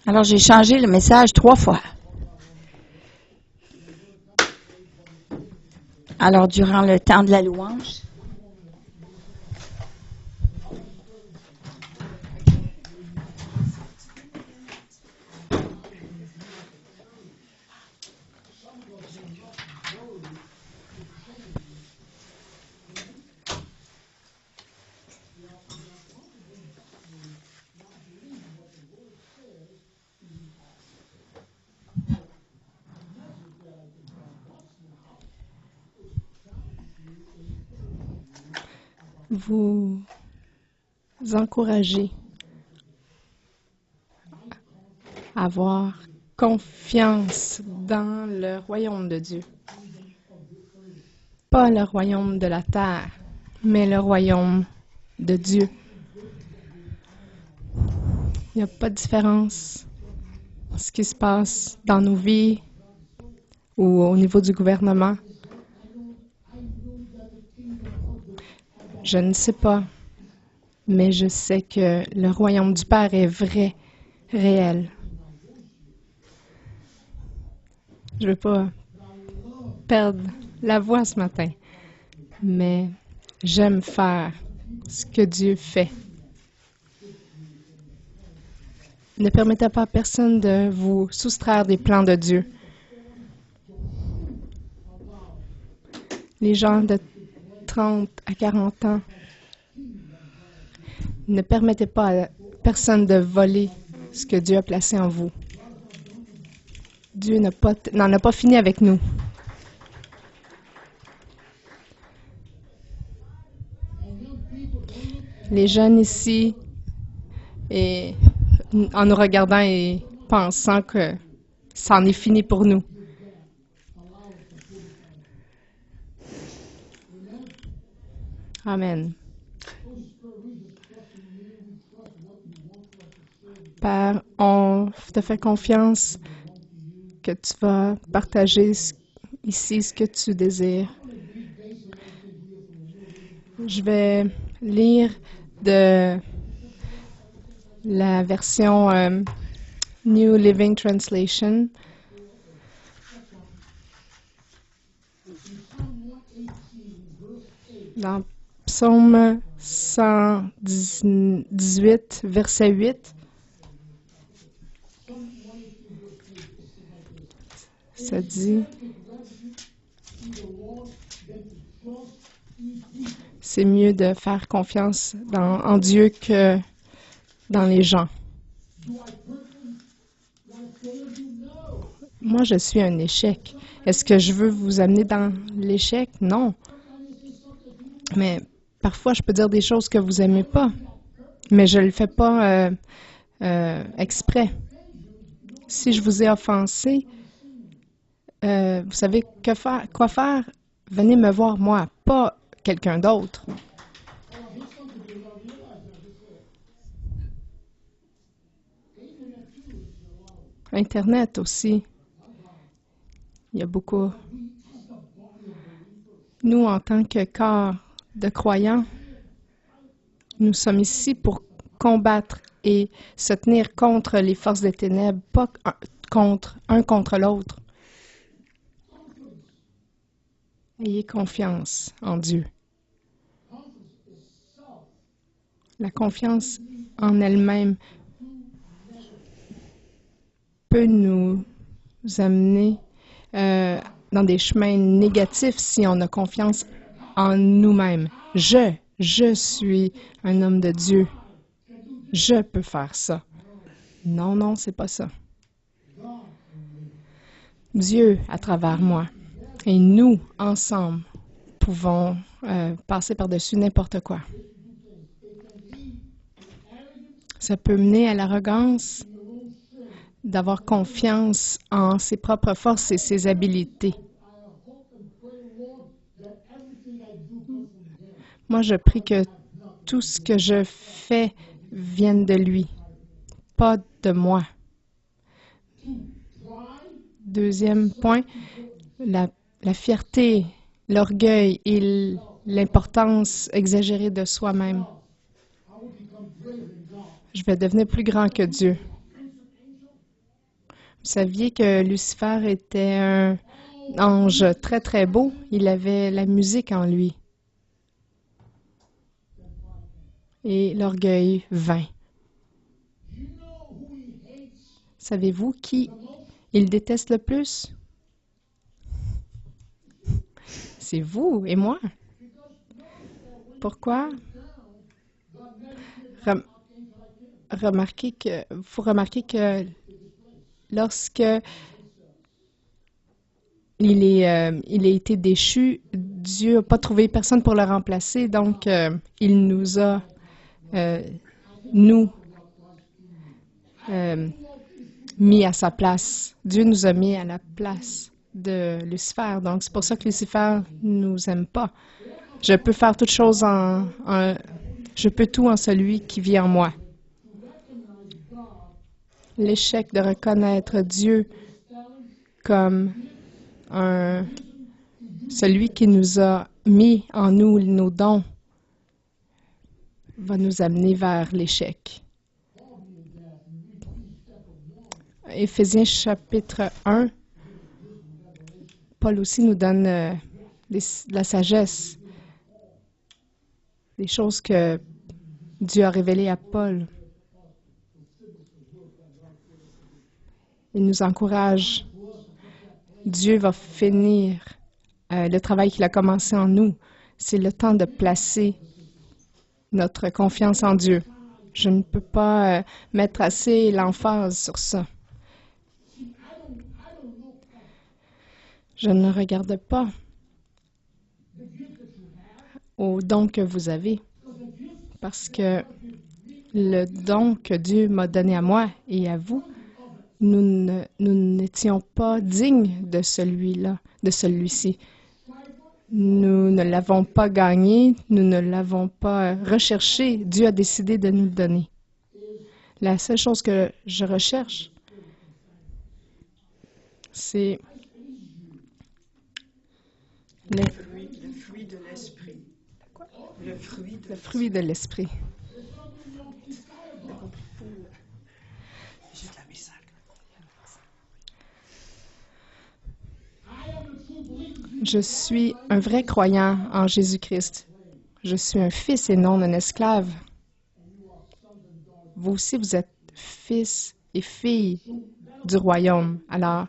Alors, j'ai changé le message 3 fois. Alors, durant le temps de la louange, vous encourager à avoir confiance dans le royaume de Dieu. Pas le royaume de la terre, mais le royaume de Dieu. Il n'y a pas de différence ce qui se passe dans nos vies ou au niveau du gouvernement. Je ne sais pas, mais je sais que le royaume du Père est vrai, réel. Je ne veux pas perdre la voix ce matin, mais j'aime faire ce que Dieu fait. Ne permettez pas à personne de vous soustraire des plans de Dieu. Les gens de 30 à 40 ans, ne permettez pas à personne de voler ce que Dieu a placé en vous. Dieu n'en a pas fini avec nous. Les jeunes ici, et en nous regardant et pensant que ça en est fini pour nous. Amen. Père, on te fait confiance que tu vas partager ici ce que tu désires. Je vais lire de la version New Living Translation. Dans Psaume 118, verset 8. Ça dit, c'est mieux de faire confiance en Dieu que dans les gens. Moi, je suis un échec. Est-ce que je veux vous amener dans l'échec? Non. Mais parfois, je peux dire des choses que vous n'aimez pas, mais je ne le fais pas exprès. Si je vous ai offensé, vous savez quoi faire? Venez me voir moi, pas quelqu'un d'autre. Internet aussi. Il y a beaucoup. Nous, en tant que corps de croyants, nous sommes ici pour combattre et se tenir contre les forces des ténèbres, pas contre l'autre. Ayez confiance en Dieu. La confiance en elle-même peut nous amener dans des chemins négatifs si on a confiance en nous-mêmes. Je suis un homme de Dieu. Je peux faire ça. Non, c'est pas ça. Dieu à travers moi. Et nous, ensemble, pouvons passer par-dessus n'importe quoi. Ça peut mener à l'arrogance, d'avoir confiance en ses propres forces et ses habiletés. Moi, je prie que tout ce que je fais vienne de lui, pas de moi. Deuxième point, la fierté, l'orgueil et l'importance exagérée de soi-même. Je vais devenir plus grand que Dieu. Vous saviez que Lucifer était un ange très très beau. Il avait la musique en lui. Et l'orgueil vint. Savez-vous qui il déteste le plus? C'est vous et moi. Pourquoi? Faut remarquer que lorsque il a été déchu, Dieu n'a pas trouvé personne pour le remplacer, donc il nous a, nous, mis à sa place. Dieu nous a mis à la place de Lucifer, donc c'est pour ça que Lucifer nous aime pas. Je peux faire toutes choses je peux tout en celui qui vit en moi. L'échec de reconnaître Dieu comme celui qui nous a mis en nous nos dons va nous amener vers l'échec. Éphésiens chapitre 1, Paul aussi nous donne de la sagesse, des choses que Dieu a révélées à Paul. Il nous encourage. Dieu va finir le travail qu'il a commencé en nous. C'est le temps de placer notre confiance en Dieu. Je ne peux pas mettre assez l'emphase sur ça. Je ne regarde pas au don que vous avez, parce que le don que Dieu m'a donné à moi et à vous, nous n'étions pas dignes de celui-là, de celui-ci. Nous ne l'avons pas gagné, nous ne l'avons pas recherché. Dieu a décidé de nous le donner. La seule chose que je recherche, c'est le fruit de l'esprit. Le fruit de l'esprit. Je suis un vrai croyant en Jésus-Christ. Je suis un fils et non un esclave. Vous aussi, vous êtes fils et filles du royaume. Alors,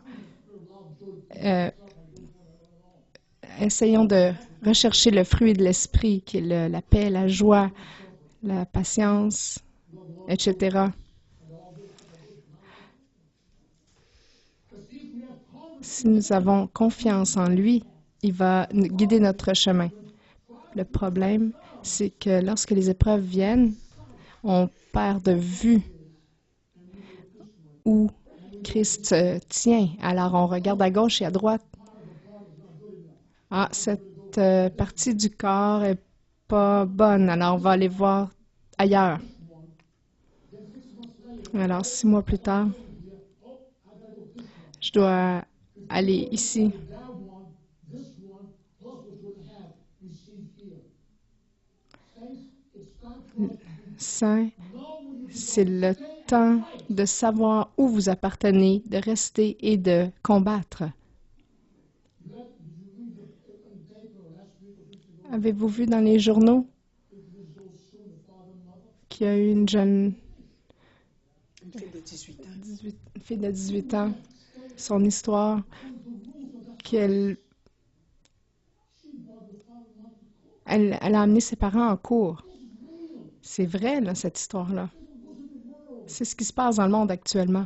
essayons de rechercher le fruit de l'esprit, qui est la paix, la joie, la patience, etc. Si nous avons confiance en lui, il va guider notre chemin. Le problème, c'est que lorsque les épreuves viennent, on perd de vue où Christ tient. Alors, on regarde à gauche et à droite. Ah, cette partie du corps est pas bonne, alors on va aller voir ailleurs. Alors, 6 mois plus tard, je dois aller ici. Saint, c'est le temps de savoir où vous appartenez, de rester et de combattre. Avez-vous vu dans les journaux qu'il y a eu une jeune fille de 18 ans, son histoire, qu'elle elle a amené ses parents en cours. C'est vrai, là, cette histoire-là. C'est ce qui se passe dans le monde actuellement.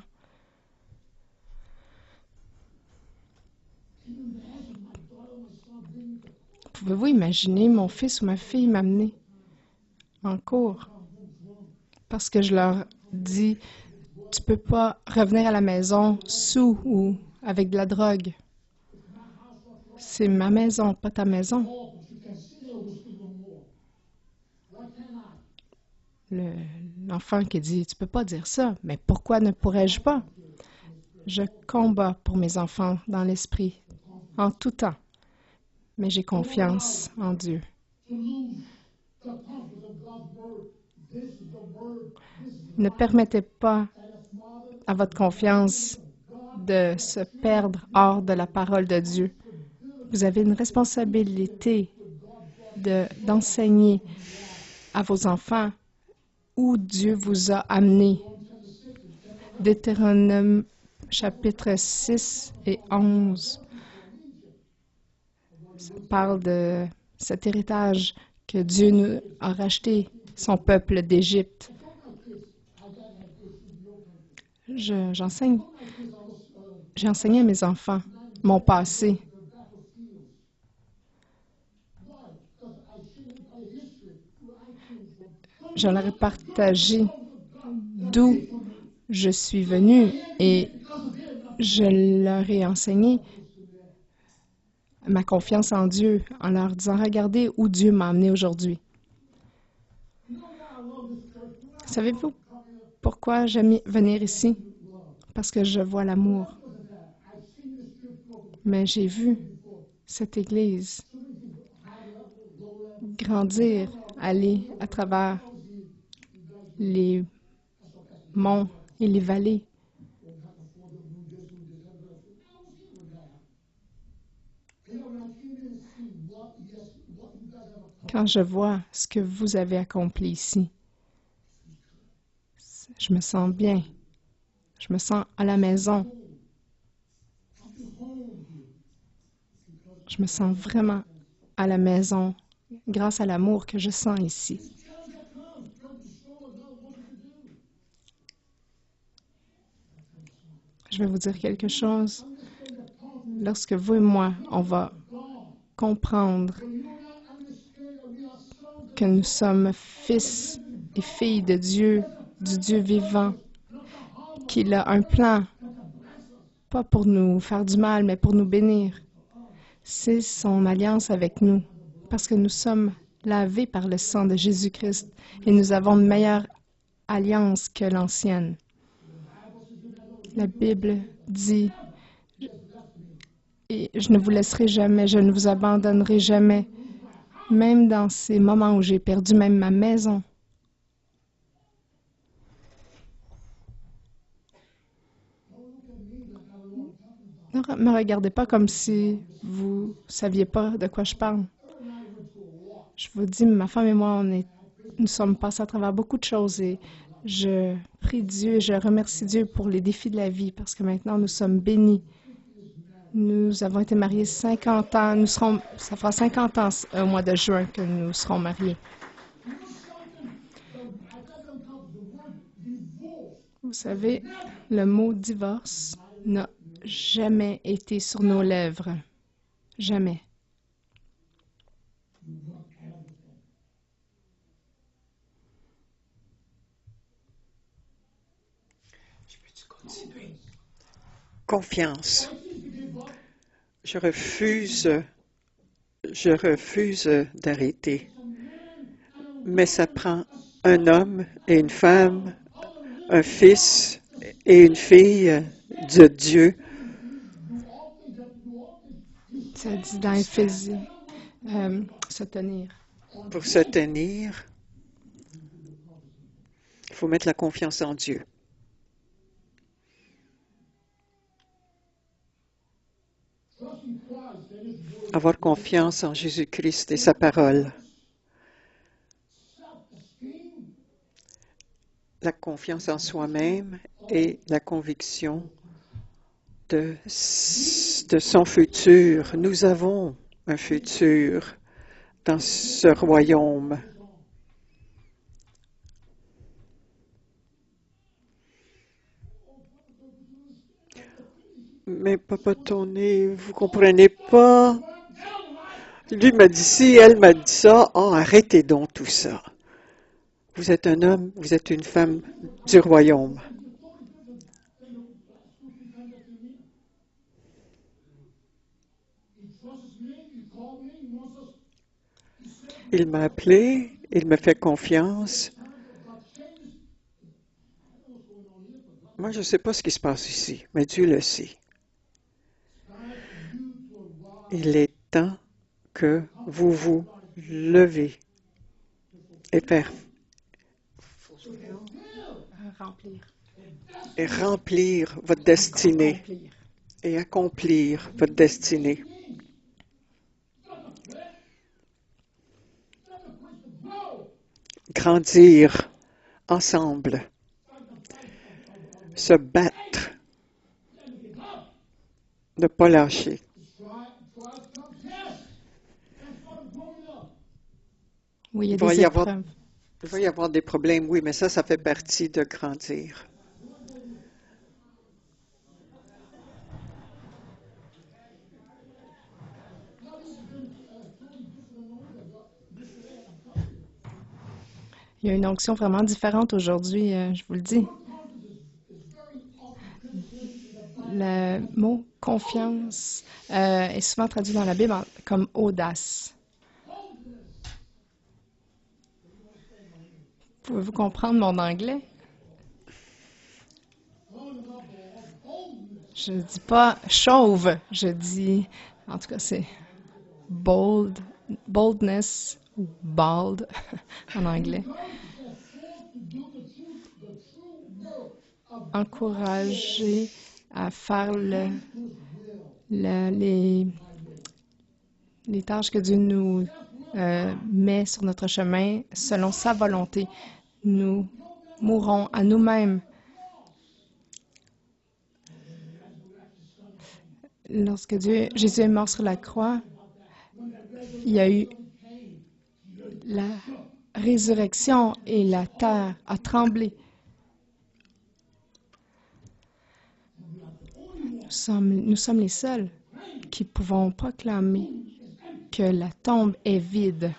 Pouvez-vous imaginer mon fils ou ma fille m'amener en cours parce que je leur dis « Tu peux pas revenir à la maison sous ou avec de la drogue. C'est ma maison, pas ta maison. » L'enfant qui dit « Tu peux pas dire ça. » Mais pourquoi ne pourrais-je pas? Je combats pour mes enfants dans l'esprit, en tout temps. Mais j'ai confiance en Dieu. Ne permettez pas à votre confiance de se perdre hors de la parole de Dieu. Vous avez une responsabilité d'enseigner à vos enfants où Dieu vous a amené. Deutéronome chapitre 6 et 11 ça parle de cet héritage que Dieu nous a racheté, son peuple d'Égypte. J'ai enseigné à mes enfants mon passé. Je leur ai partagé d'où je suis venue et je leur ai enseigné ma confiance en Dieu en leur disant « Regardez où Dieu m'a amené aujourd'hui. » Savez-vous pourquoi j'aime venir ici? Parce que je vois l'amour. Mais j'ai vu cette Église grandir, aller à travers les monts et les vallées. Quand je vois ce que vous avez accompli ici, je me sens bien. Je me sens à la maison. Je me sens vraiment à la maison grâce à l'amour que je sens ici. Je vais vous dire quelque chose. Lorsque vous et moi, on va comprendre que nous sommes fils et filles de Dieu, du Dieu vivant, qu'il a un plan, pas pour nous faire du mal, mais pour nous bénir. C'est son alliance avec nous, parce que nous sommes lavés par le sang de Jésus-Christ et nous avons une meilleure alliance que l'ancienne. La Bible dit « Et je ne vous laisserai jamais, je ne vous abandonnerai jamais », même dans ces moments où j'ai perdu même ma maison. Ne me regardez pas comme si vous ne saviez pas de quoi je parle. Je vous dis, ma femme et moi, nous sommes passés à travers beaucoup de choses et je prie Dieu, je remercie Dieu pour les défis de la vie parce que maintenant nous sommes bénis. Nous avons été mariés 50 ans. Ça fera 50 ans au mois de juin que nous serons mariés. Vous savez, le mot divorce n'a jamais été sur nos lèvres. Jamais. Confiance. Je refuse d'arrêter. Mais ça prend un homme et une femme, un fils et une fille de Dieu. Ça dit dans Éphésiens, se tenir. Pour se tenir, il faut mettre la confiance en Dieu. Avoir confiance en Jésus-Christ et sa parole. La confiance en soi-même et la conviction de son futur. Nous avons un futur dans ce royaume. Mais Papa Tony, vous comprenez pas? Lui m'a dit ci, elle m'a dit ça. Oh, arrêtez donc tout ça. Vous êtes un homme, vous êtes une femme du royaume. Il m'a appelé, il me fait confiance. Moi, je ne sais pas ce qui se passe ici, mais Dieu le sait. Il est temps que vous vous levez et faire. et remplir votre destinée accomplir. et accomplir votre destinée. Grandir ensemble, se battre, ne pas lâcher. Oui, il y a Il va des y avoir- épreuves. Il va y avoir des problèmes, oui, mais ça fait partie de grandir. Il y a une onction vraiment différente aujourd'hui, je vous le dis. Le mot confiance est souvent traduit dans la Bible comme audace. Pouvez-vous comprendre mon anglais? Je ne dis pas chauve, je dis, en tout cas, c'est boldness ou bald en anglais. Encourager à faire les tâches que Dieu nous met sur notre chemin selon sa volonté. Nous mourrons à nous-mêmes. Lorsque Jésus est mort sur la croix, il y a eu la résurrection et la terre a tremblé. Nous sommes les seuls qui pouvons proclamer que la tombe est vide.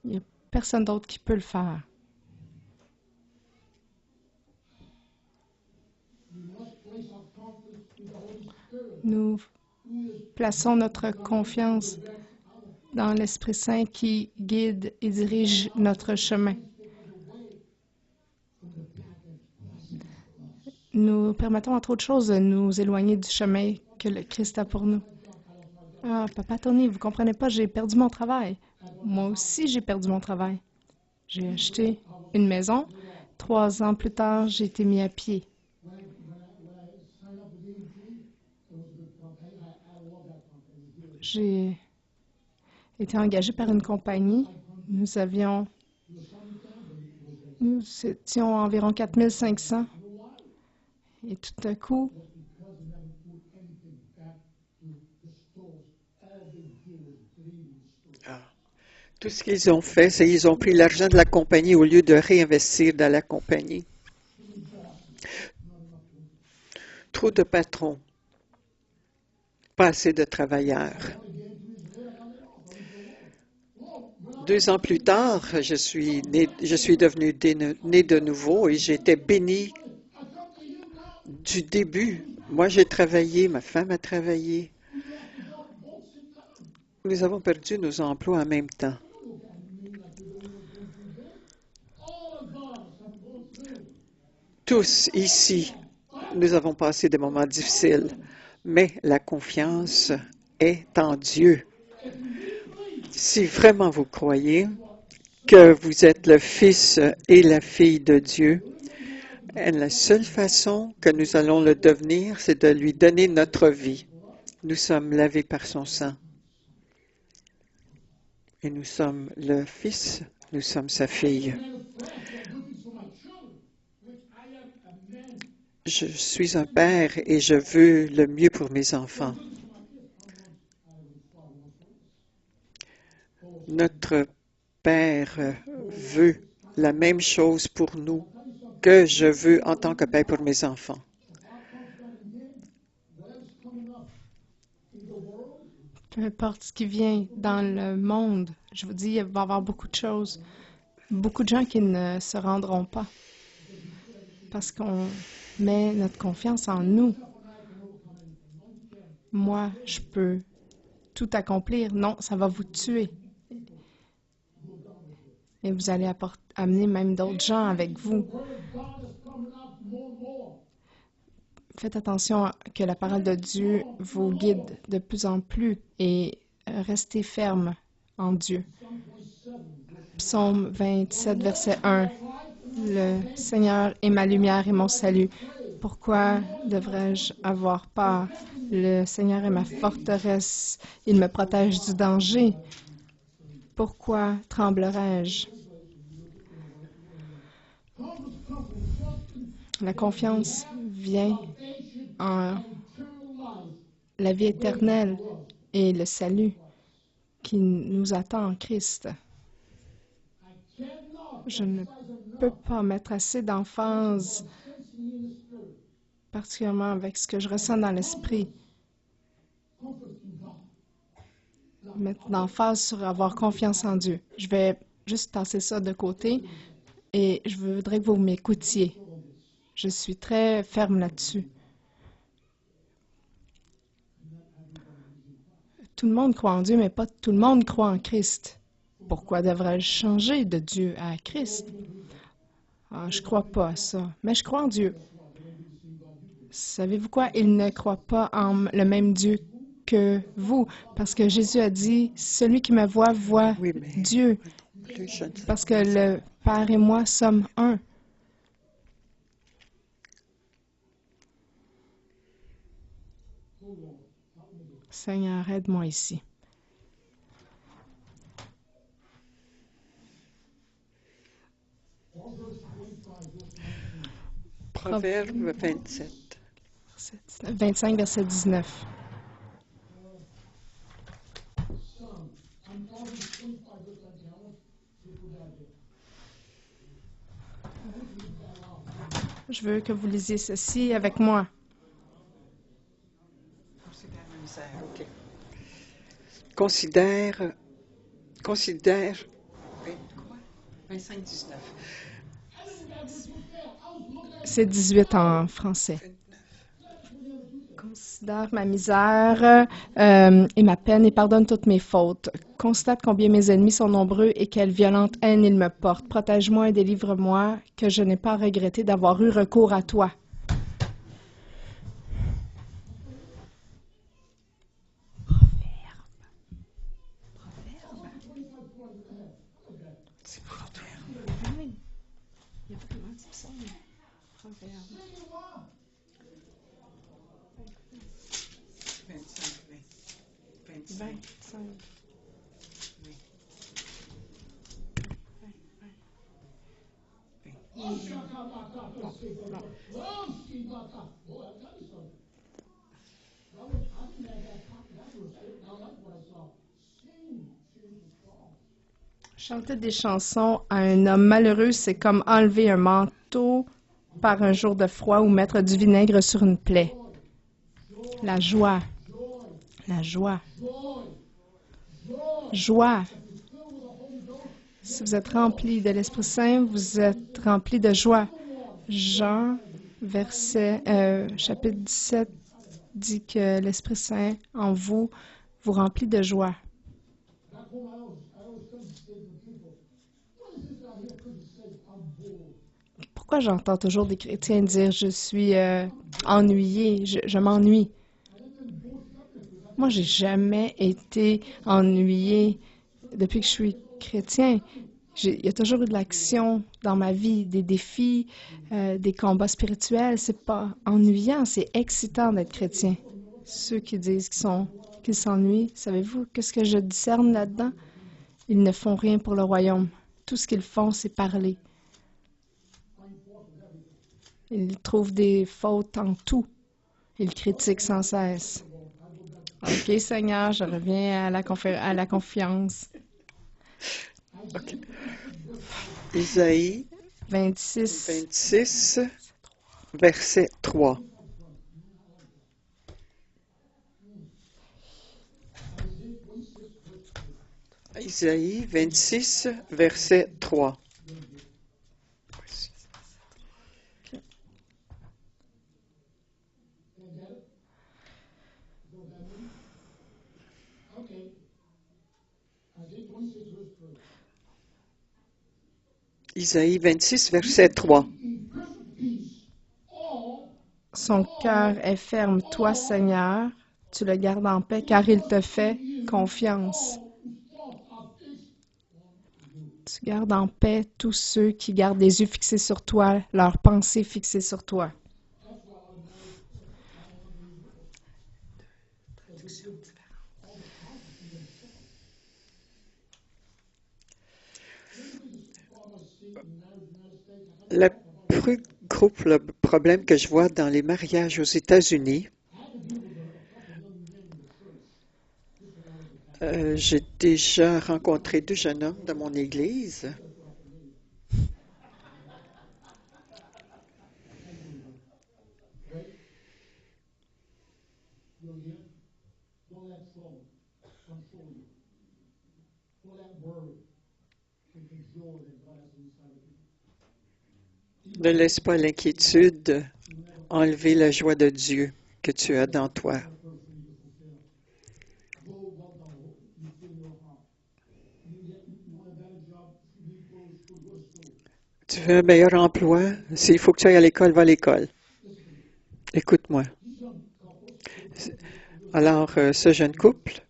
Il n'y a personne d'autre qui peut le faire. Nous plaçons notre confiance dans l'Esprit Saint qui guide et dirige notre chemin. Nous permettons, entre autres choses, de nous éloigner du chemin que le Christ a pour nous. Ah, Papa Tony, vous comprenez pas, j'ai perdu mon travail. Moi aussi, j'ai perdu mon travail. J'ai acheté une maison. 3 ans plus tard, j'ai été mis à pied. J'ai été engagé par une compagnie. Nous étions environ 4500. Et tout à coup, Tout ce qu'ils ont fait, c'est qu'ils ont pris l'argent de la compagnie au lieu de réinvestir dans la compagnie. Trop de patrons, pas assez de travailleurs. 2 ans plus tard, je suis devenu né de nouveau et j'étais béni du début. Moi, j'ai travaillé, ma femme a travaillé. Nous avons perdu nos emplois en même temps. Tous ici, nous avons passé des moments difficiles, mais la confiance est en Dieu. Si vraiment vous croyez que vous êtes le fils et la fille de Dieu, et la seule façon que nous allons le devenir, c'est de lui donner notre vie. Nous sommes lavés par son sang. Et nous sommes le fils, nous sommes sa fille. Je suis un père et je veux le mieux pour mes enfants. Notre Père veut la même chose pour nous que je veux en tant que père pour mes enfants. peu importe ce qui vient dans le monde, je vous dis, il va y avoir beaucoup de choses, beaucoup de gens qui ne se rendront pas parce qu'on met notre confiance en nous. Moi, je peux tout accomplir. Non, ça va vous tuer. Et vous allez amener même d'autres gens avec vous. Faites attention que la parole de Dieu vous guide de plus en plus et restez ferme en Dieu. Psaume 27, verset 1. Le Seigneur est ma lumière et mon salut. Pourquoi devrais-je avoir peur? Le Seigneur est ma forteresse. Il me protège du danger. Pourquoi tremblerais-je? La confiance vient en la vie éternelle et le salut qui nous attend en Christ. Je ne peux pas mettre assez d'emphase, particulièrement avec ce que je ressens dans l'esprit, mettre l'emphase sur avoir confiance en Dieu. Je vais juste passer ça de côté et je voudrais que vous m'écoutiez. Je suis très ferme là-dessus. Tout le monde croit en Dieu, mais pas tout le monde croit en Christ. Pourquoi devrais-je changer de Dieu à Christ? Ah, je ne crois pas à ça, mais je crois en Dieu. Savez-vous quoi? Il ne croit pas en le même Dieu que vous, parce que Jésus a dit, « Celui qui me voit, voit Oui, mais Dieu. plus je ne » Parce que le Père et moi sommes un. Seigneur, aide-moi ici. Proverbe 27. 25, verset 19. Je veux que vous lisiez ceci avec moi. OK. Considère, 25-19. C'est 18 en français. Considère ma misère et ma peine et pardonne toutes mes fautes. Constate combien mes ennemis sont nombreux et quelle violente haine ils me portent. Protège-moi et délivre-moi, que je n'ai pas regretté d'avoir eu recours à toi. Chanter des chansons à un homme malheureux, c'est comme enlever un manteau par un jour de froid ou mettre du vinaigre sur une plaie. La joie. La joie. Joie. Si vous êtes rempli de l'Esprit Saint, vous êtes rempli de joie. Jean, chapitre 17, dit que l'Esprit Saint en vous vous remplit de joie. Pourquoi j'entends toujours des chrétiens dire « je suis ennuyé, je m'ennuie ». Moi, j'ai jamais été ennuyé depuis que je suis chrétien. Il y a toujours eu de l'action dans ma vie, des défis, des combats spirituels. C'est pas ennuyant, c'est excitant d'être chrétien. Ceux qui disent qu'ils s'ennuient, savez-vous qu'est-ce que je discerne là-dedans? Ils ne font rien pour le royaume. Tout ce qu'ils font, c'est parler. Ils trouvent des fautes en tout. Ils critiquent sans cesse. OK, Seigneur, je reviens à la confiance. OK. Isaïe 26, verset 3. Isaïe 26, verset 3. Isaïe 26, verset 3. Son cœur est ferme, toi, Seigneur, tu le gardes en paix, car il te fait confiance. Tu gardes en paix tous ceux qui gardent les yeux fixés sur toi, leurs pensées fixées sur toi. Le plus gros problème que je vois dans les mariages aux États-Unis, j'ai déjà rencontré 2 jeunes hommes dans mon église. Ne laisse pas l'inquiétude enlever la joie de Dieu que tu as dans toi. Tu veux un meilleur emploi? S'il faut que tu ailles à l'école, va à l'école. Écoute-moi. Alors, ce jeune couple,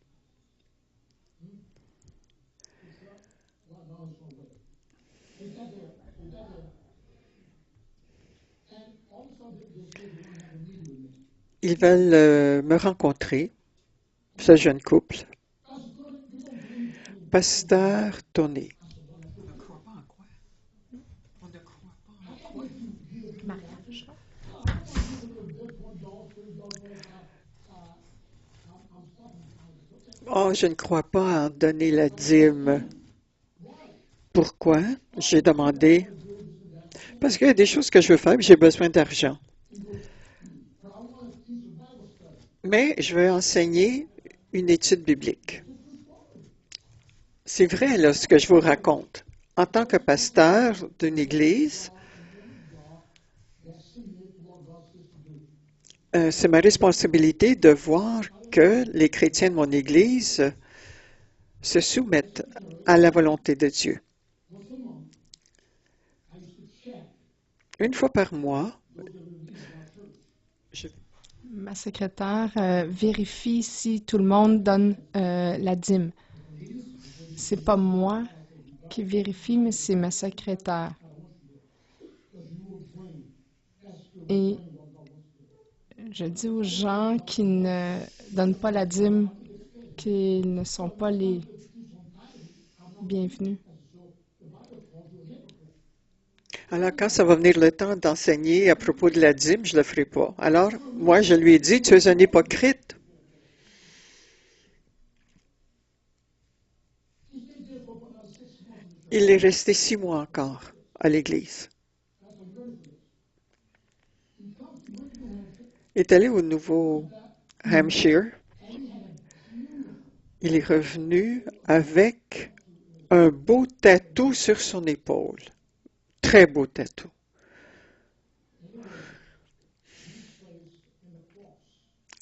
ils veulent me rencontrer, ce jeune couple. Pasteur Tony. Mariage. Oh, je ne crois pas en donner la dîme. Pourquoi? J'ai demandé. Parce qu'il y a des choses que je veux faire, puis j'ai besoin d'argent. Mais je veux enseigner une étude biblique. C'est vrai, là, ce que je vous raconte. En tant que pasteur d'une église, c'est ma responsabilité de voir que les chrétiens de mon église se soumettent à la volonté de Dieu. Une fois par mois, Ma secrétaire vérifie si tout le monde donne la dîme. C'est pas moi qui vérifie, mais c'est ma secrétaire. Et je dis aux gens qui ne donnent pas la dîme qu'ils ne sont pas les bienvenus. alors quand ça va venir le temps d'enseigner à propos de la dîme, je ne le ferai pas. Alors, moi, je lui ai dit, tu es un hypocrite. Il est resté 6 mois encore à l'église. Il est allé au Nouveau-Hampshire. Il est revenu avec un beau tatou sur son épaule. Très beau tatou.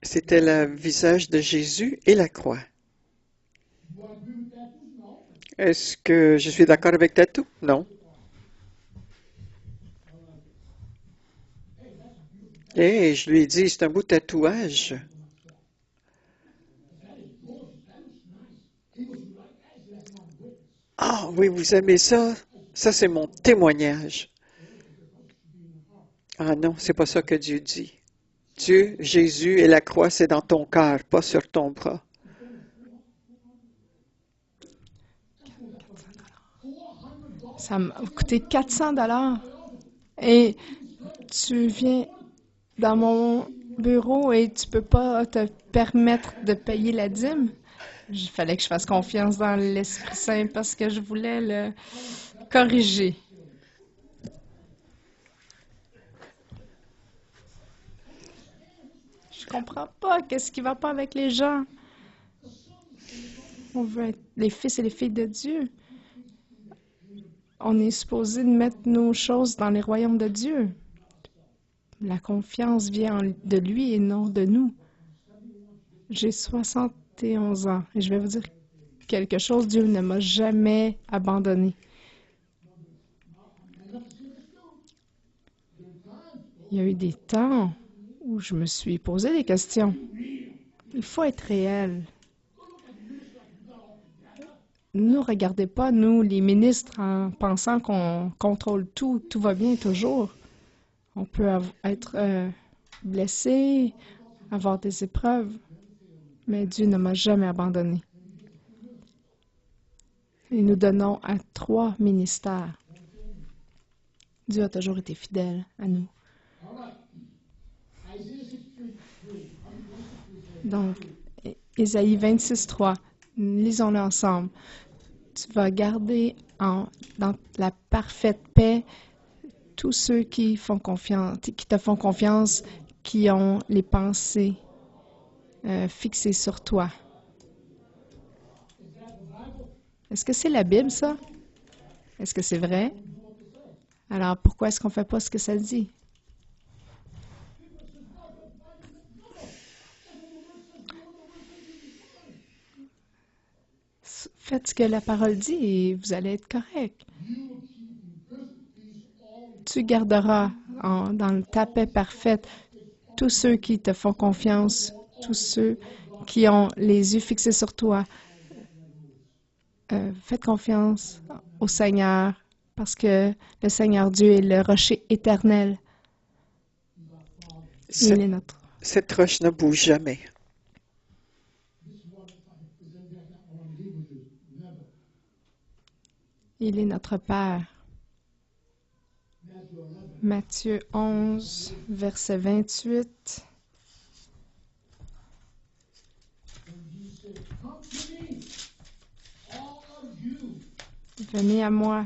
C'était le visage de Jésus et la croix. Est-ce que je suis d'accord avec tatou? Non. Et je lui ai dit, c'est un beau tatouage. Ah oui, vous aimez ça? Ça, c'est mon témoignage. Ah non, c'est pas ça que Dieu dit. Dieu, Jésus et la croix, c'est dans ton cœur, pas sur ton bras. Ça m'a coûté 400 $. Et tu viens dans mon bureau et tu peux pas te permettre de payer la dîme? Il fallait que je fasse confiance dans l'Esprit Saint parce que je voulais le corriger. Je comprends pas qu'est-ce qui va pas avec les gens. On veut être les fils et les filles de Dieu. On est supposé de mettre nos choses dans les royaumes de Dieu. La confiance vient de lui et non de nous. J'ai 71 ans et je vais vous dire quelque chose, Dieu ne m'a jamais abandonné. Il y a eu des temps où je me suis posé des questions. Il faut être réel. nous regardez pas, nous, les ministres, en pensant qu'on contrôle tout, tout va bien toujours. On peut être blessé, avoir des épreuves, mais Dieu ne m'a jamais abandonné. Et nous donnons à 3 ministères. Dieu a toujours été fidèle à nous. Donc, Ésaïe 26, 3, lisons-le ensemble. Tu vas garder dans la parfaite paix tous ceux qui te font confiance, qui ont les pensées fixées sur toi. Est-ce que c'est la Bible, ça? Est-ce que c'est vrai? Alors, pourquoi est-ce qu'on ne fait pas ce que ça dit? Faites ce que la parole dit et vous allez être correct. Tu garderas dans ta paix parfaite tous ceux qui te font confiance, tous ceux qui ont les yeux fixés sur toi. Faites confiance au Seigneur parce que le Seigneur Dieu est le rocher éternel. Il est notre. Cette roche ne bouge jamais. Il est notre Père. Matthieu 11, verset 28. Venez à moi,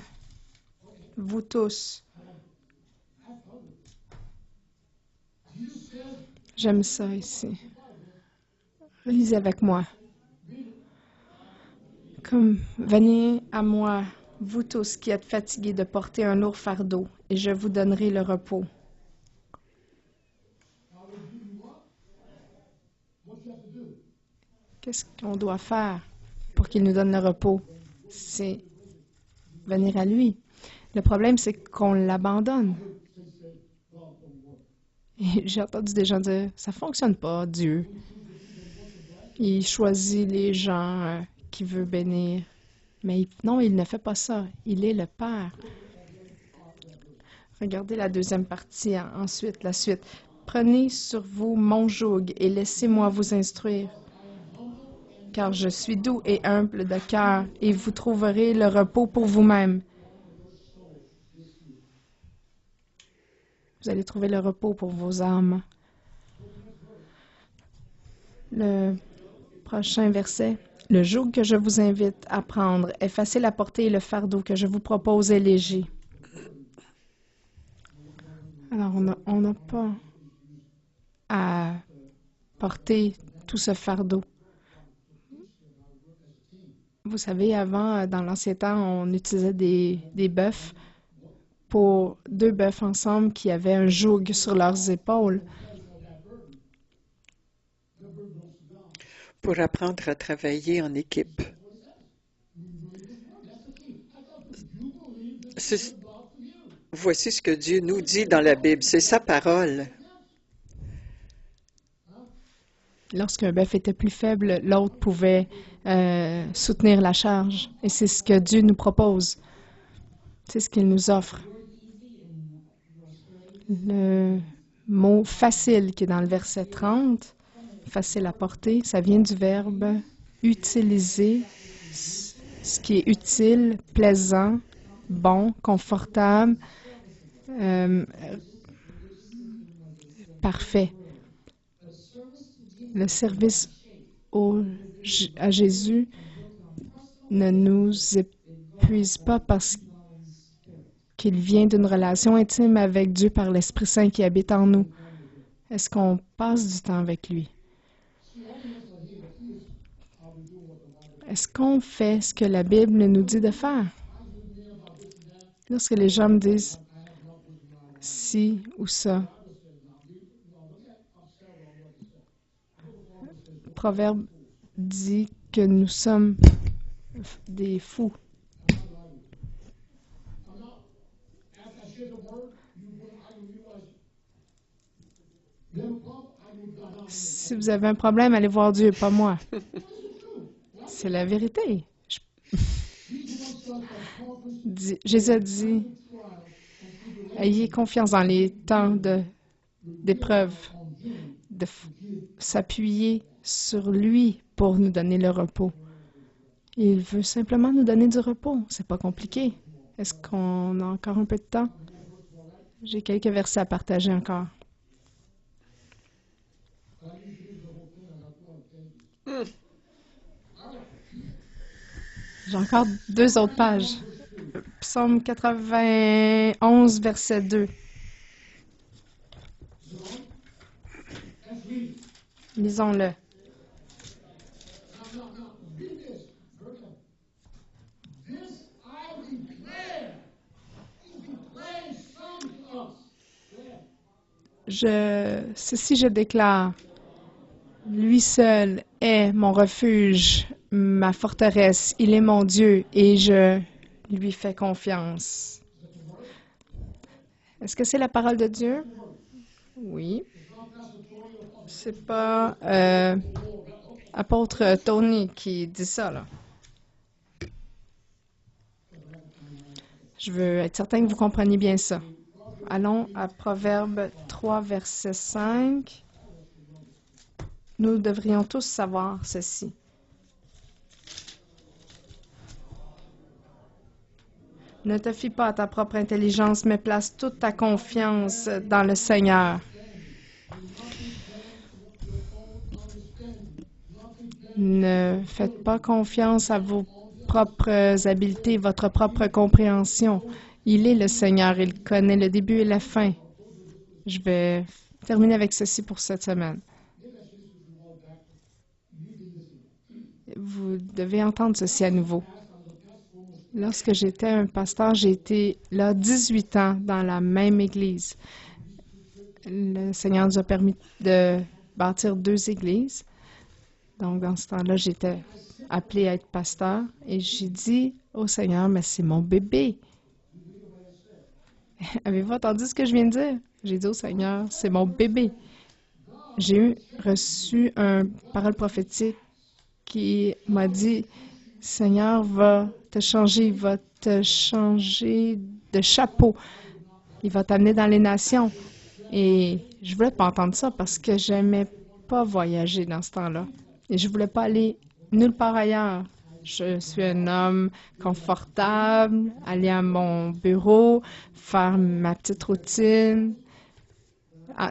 vous tous. J'aime ça ici. Lisez avec moi. Venez à moi, vous tous qui êtes fatigués de porter un lourd fardeau, et je vous donnerai le repos. Qu'est-ce qu'on doit faire pour qu'il nous donne le repos? C'est venir à lui. Le problème, c'est qu'on l'abandonne. Et j'ai entendu des gens dire, ça ne fonctionne pas, Dieu. Il choisit les gens qu'il veut bénir. Mais non, il ne fait pas ça. Il est le Père. Regardez la deuxième partie, ensuite, la suite. Prenez sur vous mon joug et laissez-moi vous instruire. Car je suis doux et humble de cœur, et vous trouverez le repos pour vous-même. Vous allez trouver le repos pour vos âmes. Le prochain verset. Le joug que je vous invite à prendre est facile à porter et le fardeau que je vous propose est léger. Alors, on n'a pas à porter tout ce fardeau. Vous savez, avant, dans l'ancien temps, on utilisait des bœufs pour 2 bœufs ensemble qui avaient un joug sur leurs épaules. Pour apprendre à travailler en équipe. Voici ce que Dieu nous dit dans la Bible, c'est sa parole. Lorsqu'un bœuf était plus faible, l'autre pouvait soutenir la charge. Et c'est ce que Dieu nous propose. C'est ce qu'il nous offre. Le mot « facile » qui est dans le verset 30, facile à porter, ça vient du verbe « utiliser », ce qui est utile, plaisant, bon, confortable, parfait. Le service à Jésus ne nous épuise pas parce qu'il vient d'une relation intime avec Dieu par l'Esprit Saint qui habite en nous. Est-ce qu'on passe du temps avec lui? Est-ce qu'on fait ce que la Bible nous dit de faire? Lorsque les gens me disent ci ou ça, le Proverbe dit que nous sommes des fous. Si vous avez un problème, allez voir Dieu, pas moi. C'est la vérité. Jésus a dit, ayez confiance dans les temps d'épreuve, de s'appuyer sur lui pour nous donner le repos. Il veut simplement nous donner du repos. C'est pas compliqué. Est-ce qu'on a encore un peu de temps? J'ai quelques versets à partager encore. J'ai encore 2 autres pages. Psaume 91, verset 2. Lisons-le. Ceci je déclare, lui seul est mon refuge, ma forteresse, il est mon Dieu et je lui fais confiance. Est-ce que c'est la parole de Dieu? Oui. C'est pas apôtre Tony qui dit ça, là. Je veux être certain que vous compreniez bien ça. Allons à Proverbe 3, verset 5. Nous devrions tous savoir ceci. Ne te fie pas à ta propre intelligence, mais place toute ta confiance dans le Seigneur. Ne faites pas confiance à vos propres habiletés, votre propre compréhension. Il est le Seigneur, il connaît le début et la fin. Je vais terminer avec ceci pour cette semaine. Vous devez entendre ceci à nouveau. Lorsque j'étais un pasteur, j'ai été là 18 ans dans la même église. Le Seigneur nous a permis de bâtir 2 églises. Donc, dans ce temps-là, j'étais appelée à être pasteur et j'ai dit au Seigneur, mais c'est mon bébé. Avez-vous entendu ce que je viens de dire? J'ai dit au Seigneur, c'est mon bébé. J'ai reçu une parole prophétique qui m'a dit, Seigneur va te changer, il va te changer de chapeau. Il va t'amener dans les nations. Et je voulais pas entendre ça parce que j'aimais pas voyager dans ce temps-là. Et je voulais pas aller nulle part ailleurs. Je suis un homme confortable, aller à mon bureau, faire ma petite routine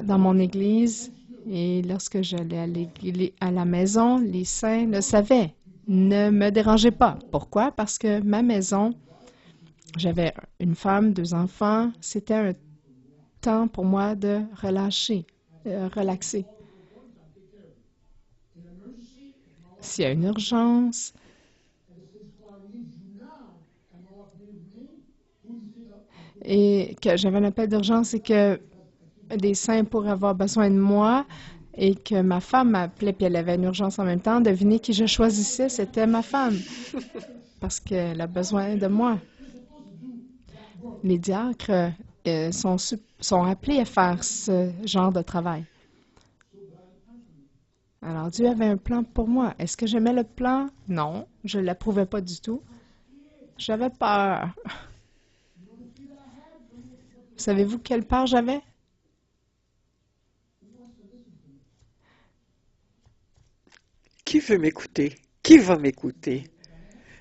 dans mon église. Et lorsque j'allais à la maison, les saints le savaient. Ne me dérangez pas. Pourquoi? Parce que ma maison, j'avais une femme, 2 enfants. C'était un temps pour moi de relaxer. S'il y a une urgence, et que j'avais un appel d'urgence et que des saints pourraient avoir besoin de moi et que ma femme m'appelait puis elle avait une urgence en même temps, devinez qui je choisissais, c'était ma femme parce qu'elle a besoin de moi. Les diacres sont appelés à faire ce genre de travail. Alors Dieu avait un plan pour moi. Est-ce que j'aimais le plan? Non, je ne l'approuvais pas du tout. J'avais peur. Savez-vous quelle peur j'avais? Qui veut m'écouter? Qui va m'écouter?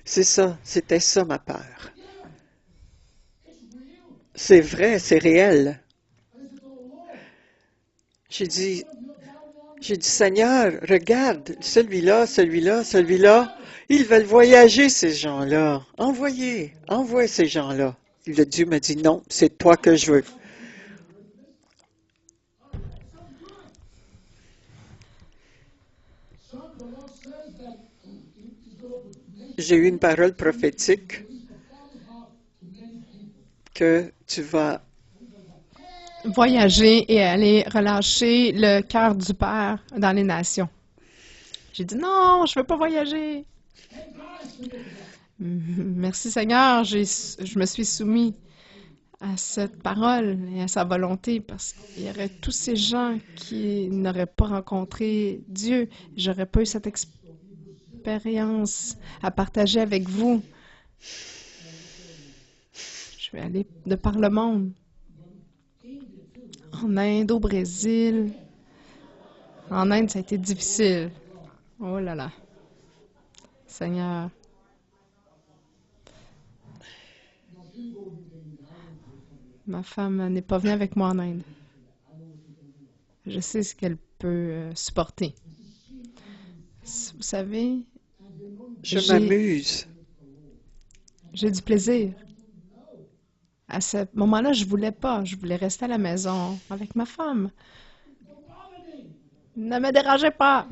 C'est ça, c'était ça ma peur. C'est vrai, c'est réel. J'ai dit, Seigneur, regarde, celui-là, ils veulent voyager, ces gens-là. Envoie ces gens-là. Le Dieu m'a dit, non, c'est toi que je veux. J'ai eu une parole prophétique que tu vas voyager et aller relâcher le cœur du Père dans les nations. J'ai dit non, je ne veux pas voyager. Merci Seigneur, je me suis soumis à cette parole et à sa volonté parce qu'il y aurait tous ces gens qui n'auraient pas rencontré Dieu. J'aurais pas eu cette expériences à partager avec vous. Je vais aller de par le monde. En Inde, au Brésil. En Inde, ça a été difficile. Oh là là. Seigneur. Ma femme n'est pas venue avec moi en Inde. Je sais ce qu'elle peut supporter. Vous savez, Je m'amuse. j'ai du plaisir. À ce moment-là, je voulais pas. Je voulais rester à la maison avec ma femme. Ne me dérangez pas.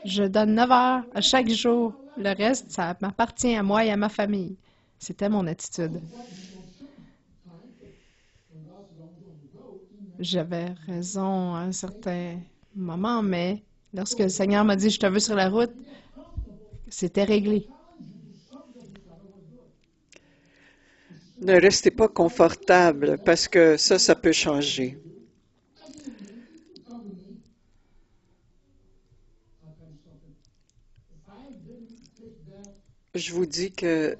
Je donne 9 heures à chaque jour. Le reste, ça m'appartient à moi et à ma famille. C'était mon attitude. J'avais raison à un certain moment, mais lorsque le Seigneur m'a dit « Je te veux sur la route », c'était réglé. Ne restez pas confortable parce que ça peut changer. Je vous dis que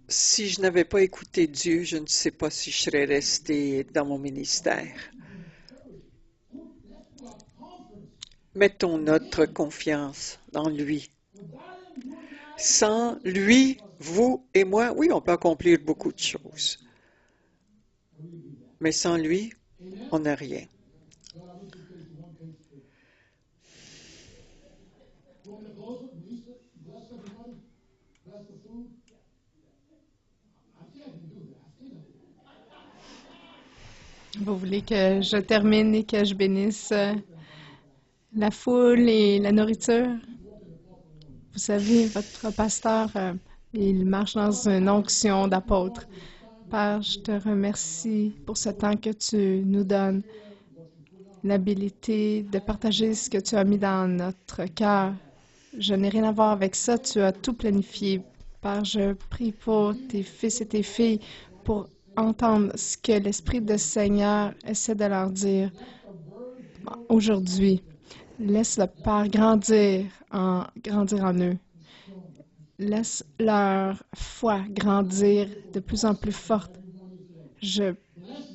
si je n'avais pas écouté Dieu, je ne sais pas si je serais restée dans mon ministère. Mettons notre confiance dans lui. Sans lui, vous et moi, oui, on peut accomplir beaucoup de choses. Mais sans lui, on n'a rien. Vous voulez que je termine et que je bénisse la foule et la nourriture? Vous savez, votre pasteur, il marche dans une onction d'apôtre. Père, je te remercie pour ce temps que tu nous donnes, l'habilité de partager ce que tu as mis dans notre cœur. Je n'ai rien à voir avec ça, tu as tout planifié. Père, je prie pour tes fils et tes filles pour entendre ce que l'Esprit de Seigneur essaie de leur dire aujourd'hui. Laisse le Père grandir en eux. Laisse leur foi grandir de plus en plus forte. Je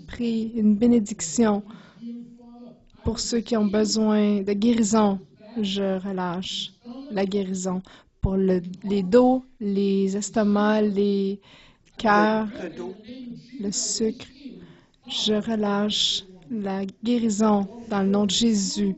prie une bénédiction pour ceux qui ont besoin de guérison. Je relâche la guérison pour les dos, les estomacs, les cœurs, le sucre. Je relâche la guérison dans le nom de Jésus.